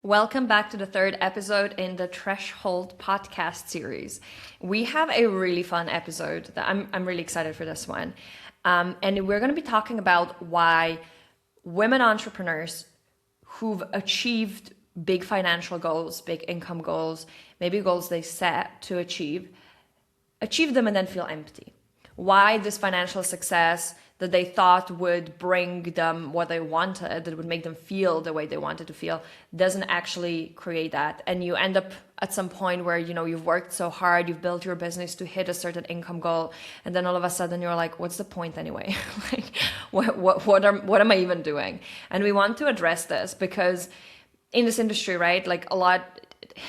Welcome back to the third episode in the Threshold podcast series. We have a really fun episode that I'm really excited for this one. And we're going to be talking about why women entrepreneurs who've achieved big financial goals, big income goals, maybe goals they set to achieve them and then feel empty. Why this financial success that they thought would bring them what they wanted, that would make them feel the way they wanted to feel, doesn't actually create that. And you end up at some point where, you've worked so hard, you've built your business to hit a certain income goal, and then all of a sudden you're like, what's the point anyway? Like, what am I even doing? And we want to address this because in this industry, right, like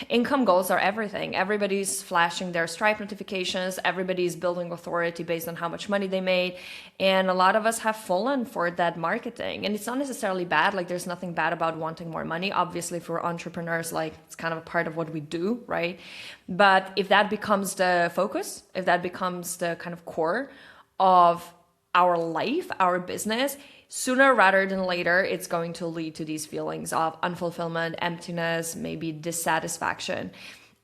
income goals are everything. Everybody's flashing their Stripe notifications. Everybody's building authority based on how much money they made. And a lot of us have fallen for that marketing. And it's not necessarily bad. Like, there's nothing bad about wanting more money. Obviously, for entrepreneurs, like, it's kind of a part of what we do, right? But if that becomes the focus, if that becomes the kind of core of our life, our business, sooner rather than later, it's going to lead to these feelings of unfulfillment, emptiness, maybe dissatisfaction.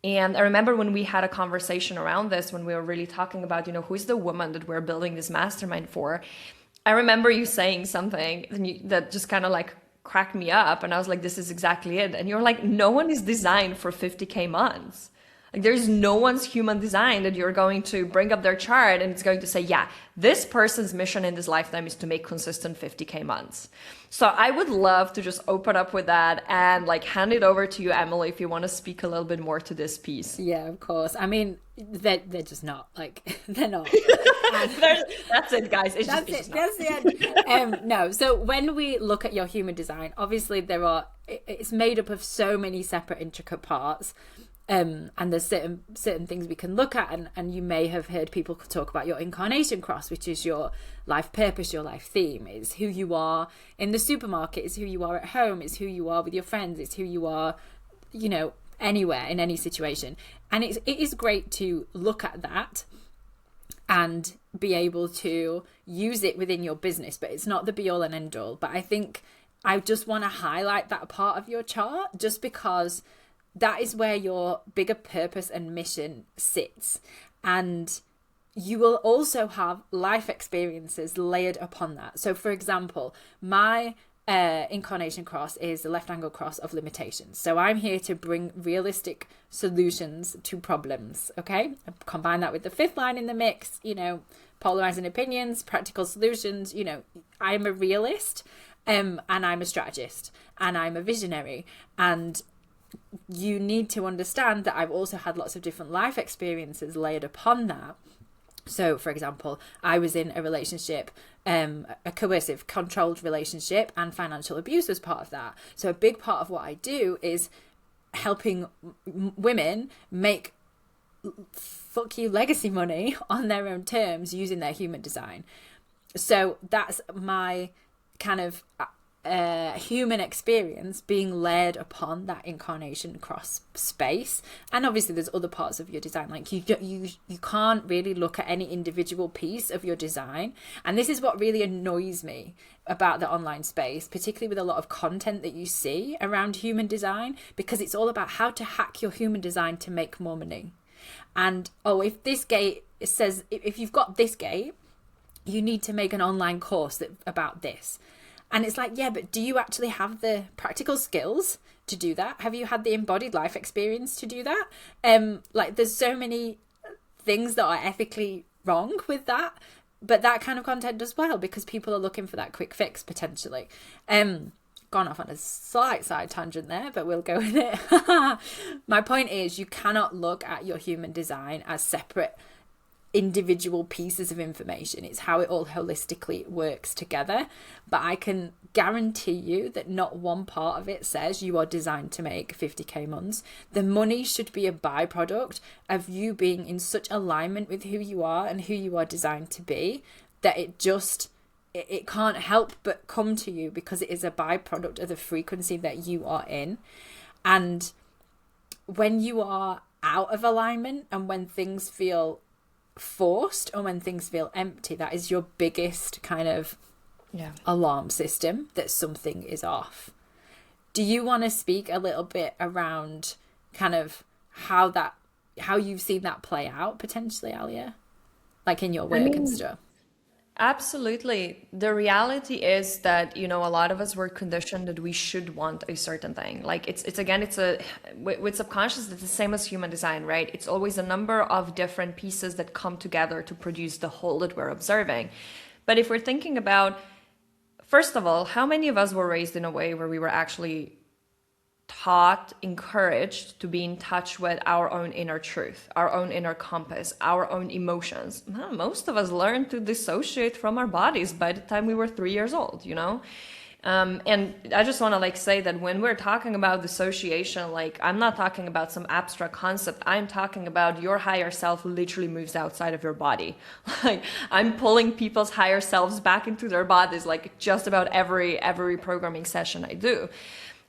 And I remember when we had a conversation around this, when we were really talking about, who's the woman that we're building this mastermind for? I remember you saying something that just kind of like cracked me up. And I was like, this is exactly it. And you're like, no one is designed for 50K months. Like, there's no one's human design that you're going to bring up their chart and it's going to say, yeah, this person's mission in this lifetime is to make consistent 50K months. So I would love to just open up with that and like hand it over to you, Emily, if you want to speak a little bit more to this piece. Yeah, of course. I mean, they're just not like, they're not. That's it, guys. That's it. No. So when we look at your human design, obviously it's made up of so many separate intricate parts. And there's certain things we can look at, and you may have heard people talk about your incarnation cross, which is your life purpose, your life theme. It's who you are in the supermarket, it's who you are at home, it's who you are with your friends, it's who you are, anywhere, in any situation. And it is great to look at that and be able to use it within your business, but it's not the be all and end all. But I think I just want to highlight that part of your chart, just because that is where your bigger purpose and mission sits. And you will also have life experiences layered upon that. So for example, my incarnation cross is the left angle cross of limitations. So I'm here to bring realistic solutions to problems. Okay. I combine that with the fifth line in the mix, polarizing opinions, practical solutions. I'm a realist, and I'm a strategist, and I'm a visionary. And you need to understand that I've also had lots of different life experiences layered upon that. So, for example, I was in a relationship, a coercive, controlled relationship, and financial abuse was part of that. So a big part of what I do is helping women make fuck you legacy money on their own terms using their human design. So that's my kind of human experience being layered upon that incarnation cross space. And obviously there's other parts of your design, like you can't really look at any individual piece of your design. And this is what really annoys me about the online space, particularly with a lot of content that you see around human design, because it's all about how to hack your human design to make more money. And if this gate says, if you've got this gate, you need to make an online course about this. And it's like, yeah, but do you actually have the practical skills to do that? Have you had the embodied life experience to do that? Like, there's so many things that are ethically wrong with that, but that kind of content does well because people are looking for that quick fix potentially. Gone off on a slight side tangent there, but we'll go with it. My point is, you cannot look at your human design as separate individual pieces of information. It's how it all holistically works together. But I can guarantee you that not one part of it says you are designed to make 50K months. The money should be a byproduct of you being in such alignment with who you are and who you are designed to be, that it can't help but come to you, because it is a byproduct of the frequency that you are in. And when you are out of alignment, and when things feel forced, or when things feel empty, that is your biggest kind of alarm system that something is off. Do you want to speak a little bit around kind of how you've seen that play out potentially, Alia? Like in your I work and mean, stuff? absolutely. The reality is that, a lot of us were conditioned that we should want a certain thing. Like it's again, with subconscious, it's the same as human design, right? It's always a number of different pieces that come together to produce the whole that we're observing. But if we're thinking about, first of all, how many of us were raised in a way where we were actually taught, encouraged to be in touch with our own inner truth, our own inner compass, our own emotions? Well, most of us learned to dissociate from our bodies by the time we were 3 years old. And I just want to say that when we're talking about dissociation, I'm not talking about some abstract concept. I'm talking about your higher self literally moves outside of your body. Like I'm pulling people's higher selves back into their bodies, just about every programming session I do.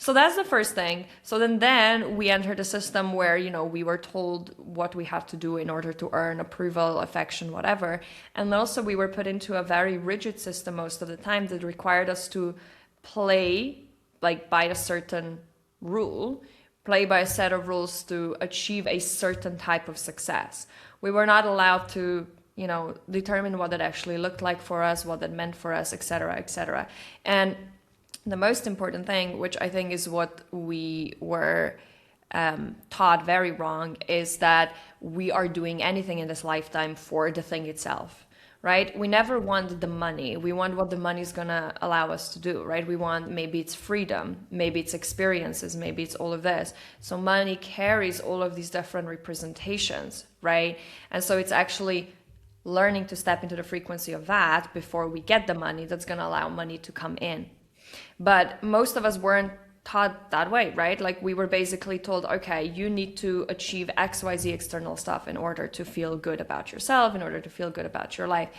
So that's the first thing. So then we entered a system where, we were told what we have to do in order to earn approval, affection, whatever. And also we were put into a very rigid system most of the time that required us to play by a certain rule, play by a set of rules to achieve a certain type of success. We were not allowed to, determine what it actually looked like for us, what it meant for us, et cetera, et cetera. And the most important thing, which I think is what we were taught very wrong, is that we are doing anything in this lifetime for the thing itself, right? We never want the money. We want what the money is going to allow us to do, right? We want, maybe it's freedom, maybe it's experiences, maybe it's all of this. So money carries all of these different representations, right? And so it's actually learning to step into the frequency of that before we get the money that's going to allow money to come in. But most of us weren't taught that way, right? We were basically told, okay, you need to achieve XYZ external stuff in order to feel good about yourself, in order to feel good about your life.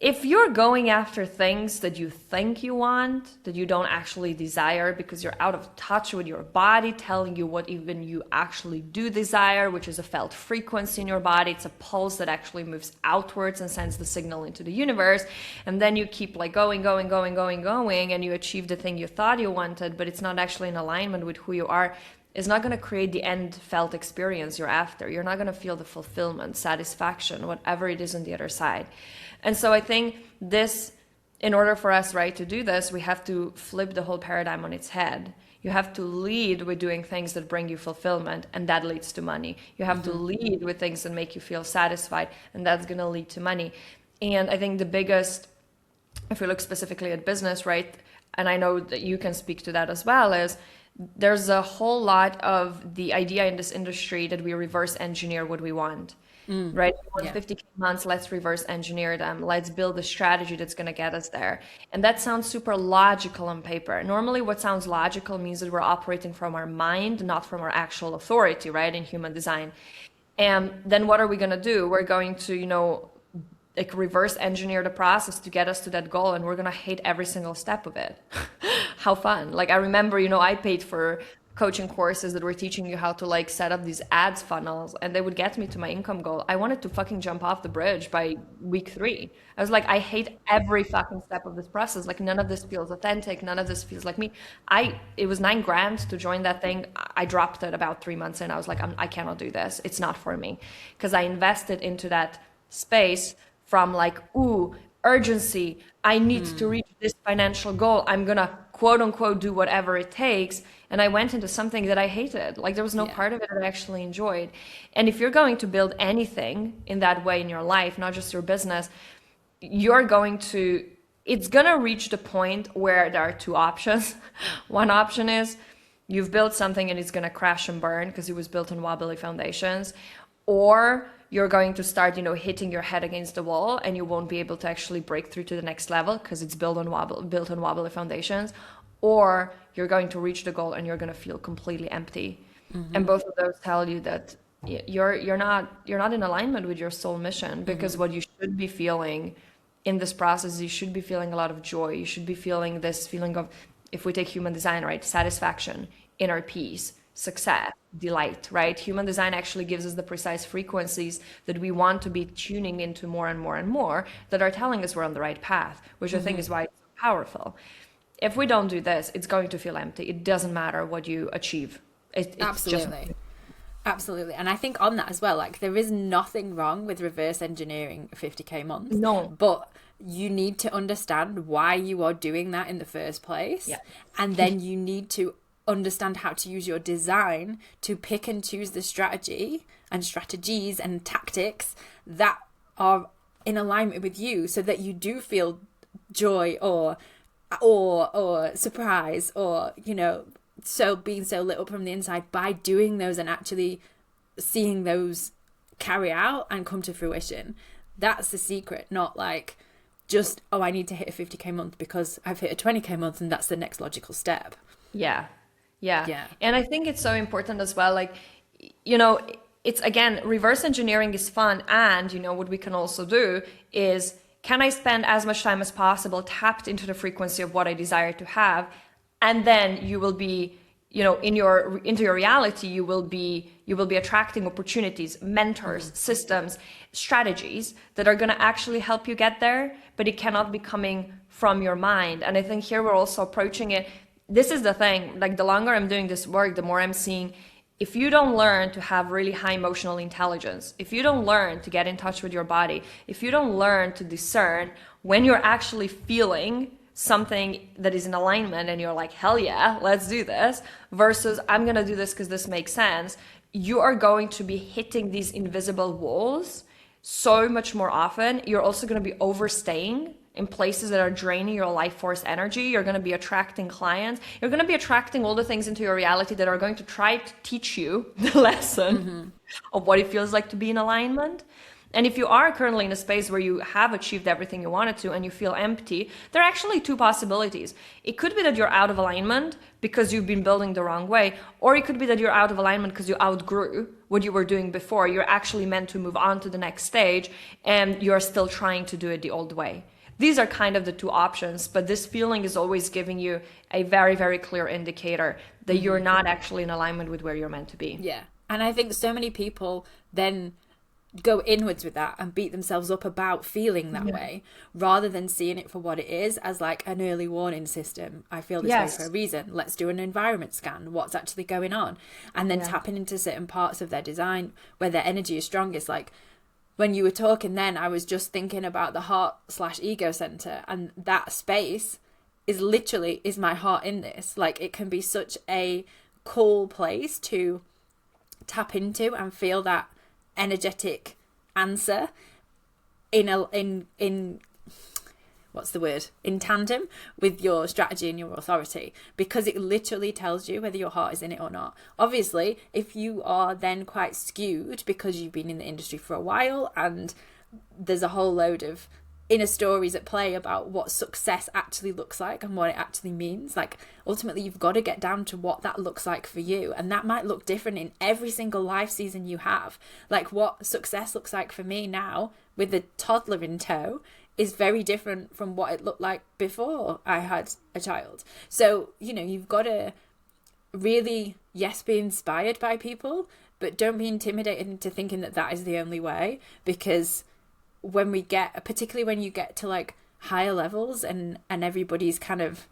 If you're going after things that you think you want, that you don't actually desire because you're out of touch with your body telling you what even you actually do desire, which is a felt frequency in your body, it's a pulse that actually moves outwards and sends the signal into the universe, and then you keep going, and you achieve the thing you thought you wanted, but it's not actually in alignment with who you are, is not going to create the end felt experience you're after. You're not going to feel the fulfillment, satisfaction, whatever it is on the other side. And so I think this, in order for us, right, to do this, we have to flip the whole paradigm on its head. You have to lead with doing things that bring you fulfillment, and that leads to money. You have to lead with things that make you feel satisfied, and that's going to lead to money. And I think the biggest, if we look specifically at business, right, and I know that you can speak to that as well, is there's a whole lot of the idea in this industry that we reverse engineer what we want. Right? We want 50K months, let's reverse engineer them. Let's build a strategy that's going to get us there. And that sounds super logical on paper. Normally what sounds logical means that we're operating from our mind, not from our actual authority, right? In human design. And then what are we going to do? We're going to, reverse engineer the process to get us to that goal, and we're going to hate every single step of it. How fun. I remember, I paid for coaching courses that were teaching you how to set up these ads funnels, and they would get me to my income goal. I wanted to fucking jump off the bridge by week 3. I was like, I hate every fucking step of this process. None of this feels authentic. None of this feels like me. It was $9,000 to join that thing. I dropped it about 3 months in. I was like, I cannot do this. It's not for me. Because I invested into that space from urgency. I need to reach this financial goal. I'm going to quote unquote do whatever it takes. And I went into something that I hated. There was no part of it that I actually enjoyed. And if you're going to build anything in that way in your life, not just your business, it's going to reach the point where there are 2 options. One option is you've built something and it's going to crash and burn because it was built on wobbly foundations. Or you're going to start, hitting your head against the wall, and you won't be able to actually break through to the next level because it's built on wobbly foundations. Or you're going to reach the goal and you're going to feel completely empty. And both of those tell you that you're not in alignment with your soul mission, because what you should be feeling in this process, you should be feeling a lot of joy. You should be feeling this feeling of, if we take human design, right, satisfaction, inner peace, success, delight, right? Human design actually gives us the precise frequencies that we want to be tuning into more and more and more, that are telling us we're on the right path, which I think is why it's so powerful. if we don't do this, it's going to feel empty. It doesn't matter what you achieve. It's Absolutely. just... Absolutely. And I think on that as well, like there is nothing wrong with reverse engineering 50k months. No. But you need to understand why you are doing that in the first place. Yeah. And then you need to understand how to use your design to pick and choose the strategy and strategies and tactics that are in alignment with you, so that you do feel joy or surprise, or, you know, so being so lit up from the inside by doing those and actually seeing those carry out and come to fruition. That's the secret, not like just, oh, I need to hit a 50k month because I've hit a 20k month and that's the next logical step. Yeah. Yeah. Yeah. And I think it's so important as well. Like, you know, it's, again, reverse engineering is fun. And, you know, what we can also do is, can I spend as much time as possible tapped into the frequency of what I desire to have? And then you will be, you know, into your reality, you will be attracting opportunities, mentors, systems, strategies that are going to actually help you get there, but it cannot be coming from your mind. And I think here we're also approaching it. This is the thing, like the longer I'm doing this work, the more I'm seeing, if you don't learn to have really high emotional intelligence, if you don't learn to get in touch with your body, if you don't learn to discern when you're actually feeling something that is in alignment and you're like, hell yeah, let's do this, versus I'm gonna do this because this makes sense, you are going to be hitting these invisible walls so much more often. You're also going to be overstaying in places that are draining your life force energy. You're going to be attracting clients. You're going to be attracting all the things into your reality that are going to try to teach you the lesson of what it feels like to be in alignment. And if you are currently in a space where you have achieved everything you wanted to and you feel empty, there are actually two possibilities. It could be that you're out of alignment because you've been building the wrong way, or it could be that you're out of alignment because you outgrew what you were doing before. You're actually meant to move on to the next stage and you're still trying to do it the old way. These are kind of the two options, but this feeling is always giving you a very, very clear indicator that you're not actually in alignment with where you're meant to be. Yeah. And I think so many people then go inwards with that and beat themselves up about feeling that way, rather than seeing it for what it is, as like an early warning system. I feel this way for a reason. Let's do an environment scan. What's actually going on? And then tapping into certain parts of their design where their energy is strongest. Like when you were talking then, I was just thinking about the heart/ego center, and that space is literally, is my heart in this? Like it can be such a cool place to tap into and feel that energetic answer in what's the word, in tandem with your strategy and your authority, because it literally tells you whether your heart is in it or not. Obviously, if you are then quite skewed because you've been in the industry for a while and there's a whole load of inner stories at play about what success actually looks like and what it actually means, like ultimately you've got to get down to what that looks like for you, and that might look different in every single life season you have. Like what success looks like for me now with a toddler in tow is very different from what it looked like before I had a child. So, you know, you've got to really, yes, be inspired by people, but don't be intimidated into thinking that that is the only way, because when we get, particularly when you get to like higher levels and everybody's kind of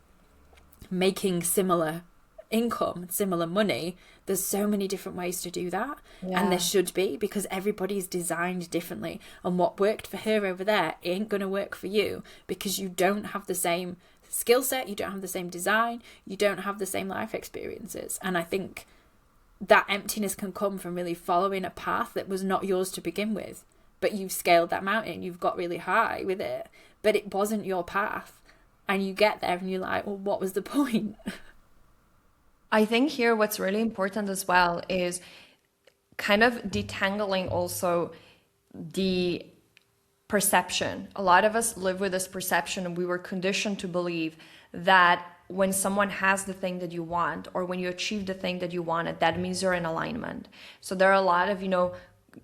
making similar income, similar money, there's so many different ways to do that. And there should be, because everybody's designed differently, and what worked for her over there ain't gonna work for you, because you don't have the same skill set, you don't have the same design, you don't have the same life experiences. And I think that emptiness can come from really following a path that was not yours to begin with, but you've scaled that mountain, you've got really high with it, but it wasn't your path. And you get there and you're like, well, what was the point? I think here what's really important as well is kind of detangling also the perception. A lot of us live with this perception, and we were conditioned to believe that when someone has the thing that you want, or when you achieve the thing that you wanted, that means you're in alignment. So there are a lot of, you know,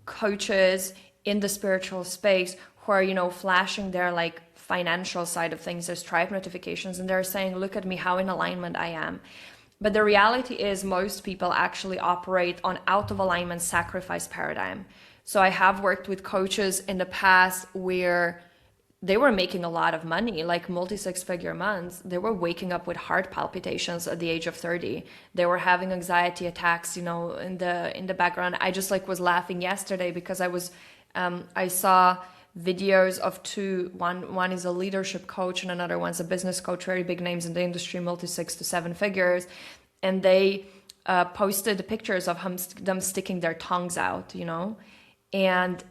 coaches in the spiritual space who are, you know, flashing their like financial side of things, their Stripe notifications, and they're saying, look at me, how in alignment I am. But the reality is most people actually operate on out of alignment sacrifice paradigm. So I have worked with coaches in the past where they were making a lot of money, like multi six-figure months. They were waking up with heart palpitations at the age of 30. They were having anxiety attacks, in the background. I just like was laughing yesterday because I saw videos of two. One is a leadership coach and another one's a business coach, very big names in the industry, multi 6 to 7 figures, and they posted pictures of them sticking their tongues out, and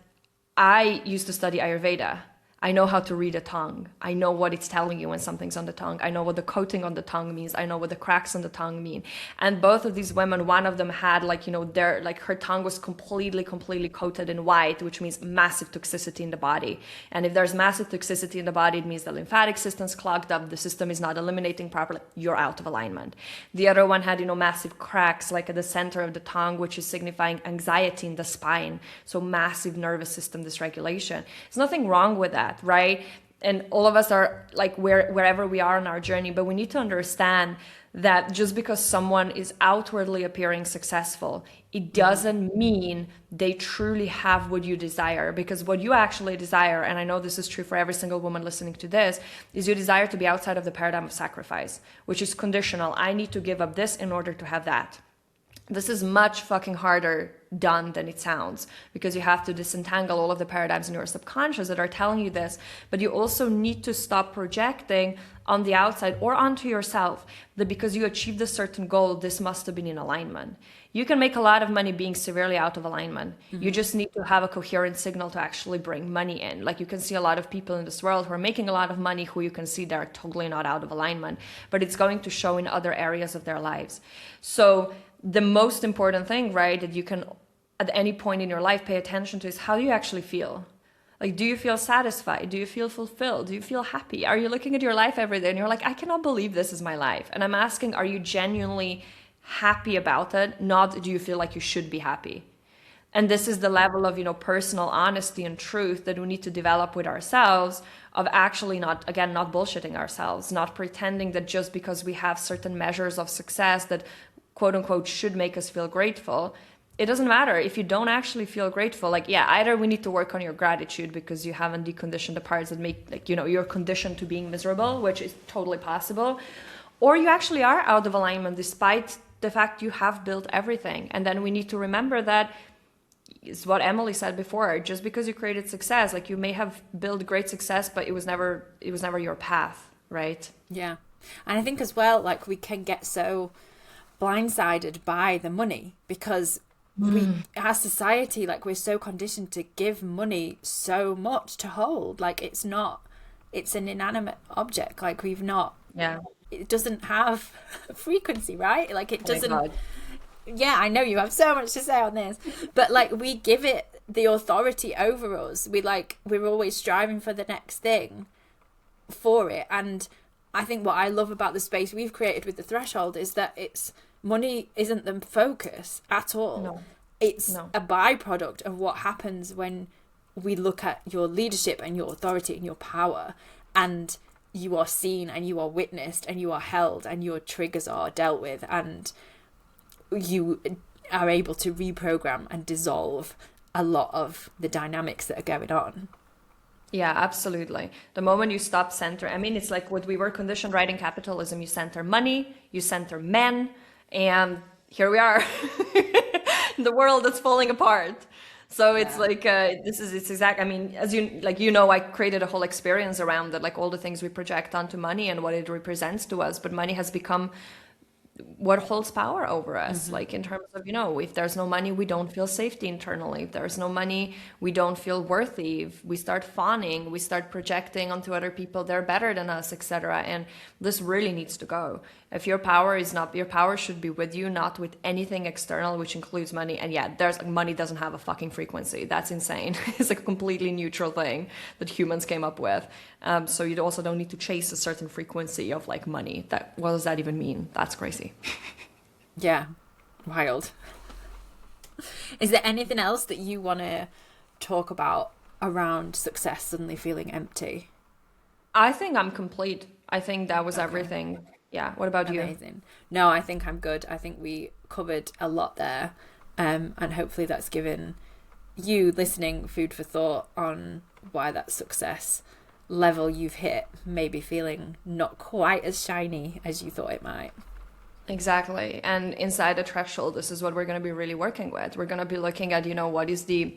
I used to study Ayurveda. I know how to read a tongue. I know what it's telling you when something's on the tongue. I know what the coating on the tongue means. I know what the cracks on the tongue mean. And both of these women, one of them had her tongue was completely coated in white, which means massive toxicity in the body. And if there's massive toxicity in the body, it means the lymphatic system's clogged up, the system is not eliminating properly, you're out of alignment. The other one had, massive cracks like at the center of the tongue, which is signifying anxiety in the spine. So massive nervous system dysregulation. There's nothing wrong with that. Right? And all of us are like wherever we are on our journey, but we need to understand that just because someone is outwardly appearing successful, it doesn't mean they truly have what you desire. Because what you actually desire, and I know this is true for every single woman listening to this, is you desire to be outside of the paradigm of sacrifice, which is conditional. I need to give up this in order to have that. This is much fucking harder done than it sounds, because you have to disentangle all of the paradigms in your subconscious that are telling you this, but you also need to stop projecting on the outside or onto yourself that because you achieved a certain goal, this must have been in alignment. You can make a lot of money being severely out of alignment. You just need to have a coherent signal to actually bring money in. Like you can see a lot of people in this world who are making a lot of money who you can see they're totally not out of alignment, but it's going to show in other areas of their lives. So the most important thing, right, that you can at any point in your life pay attention to is how do you actually feel? Like, do you feel satisfied? Do you feel fulfilled? Do you feel happy? Are you looking at your life every day and you're like, I cannot believe this is my life? And I'm asking, are you genuinely happy about it? Not do you feel like you should be happy? And this is the level of, personal honesty and truth that we need to develop with ourselves, of actually not bullshitting ourselves, not pretending that just because we have certain measures of success that quote unquote should make us feel grateful. It doesn't matter if you don't actually feel grateful. Like, yeah, either we need to work on your gratitude because you haven't deconditioned the parts that make, you're conditioned to being miserable, which is totally possible, or you actually are out of alignment despite the fact you have built everything. And then we need to remember that is what Emily said before. Just because you created success, like you may have built great success, but it was never your path, right? Yeah. And I think as well, like we can get so blindsided by the money because our society, like we're so conditioned to give money so much to hold. Like it's an inanimate object. Like it doesn't have a frequency, right? Like it doesn't. Yeah, I know you have so much to say on this, but like we give it the authority over us. We're always striving for the next thing for it. And I think what I love about the space we've created with the Threshold is that money isn't the focus at all. No. It's a byproduct of what happens when we look at your leadership and your authority and your power, and you are seen and you are witnessed and you are held and your triggers are dealt with, and you are able to reprogram and dissolve a lot of the dynamics that are going on. Yeah, absolutely. The moment you stop centering, it's like what we were conditioned right in capitalism. You center money, you center men, and here we are. The world that's falling apart. So it's like it's exact. As I created a whole experience around it, like all the things we project onto money and what it represents to us. But money has become what holds power over us, like in terms of, if there's no money, we don't feel safety internally. If there's no money, we don't feel worthy. If we start fawning, we start projecting onto other people they're better than us, etc. And this really needs to go. If your power should be with you, not with anything external, which includes money. And money doesn't have a fucking frequency. That's insane. It's like a completely neutral thing that humans came up with. So you also don't need to chase a certain frequency of like money. What does that even mean? That's crazy. Yeah, wild. Is there anything else that you want to talk about around success suddenly feeling empty? I think I'm complete. I think that was everything. Yeah. What about you? Amazing. No, I think I'm good. I think we covered a lot there. And hopefully that's given you listening food for thought on why that success level you've hit may be feeling not quite as shiny as you thought it might. Exactly. And inside the threshold, this is what we're going to be really working with. We're going to be looking at, what is the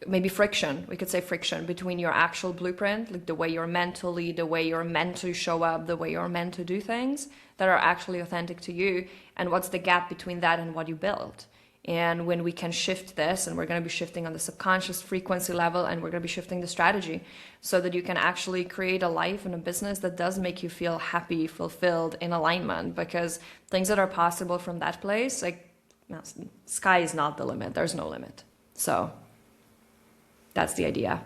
maybe friction, we could say friction between your actual blueprint, like the way you're meant to lead, the way you're meant to show up, the way you're meant to do things that are actually authentic to you, and what's the gap between that and what you built. And when we can shift this, and we're going to be shifting on the subconscious frequency level, and we're going to be shifting the strategy so that you can actually create a life and a business that does make you feel happy, fulfilled, in alignment, because things that are possible from that place, like, sky is not the limit. There's no limit. So that's the idea.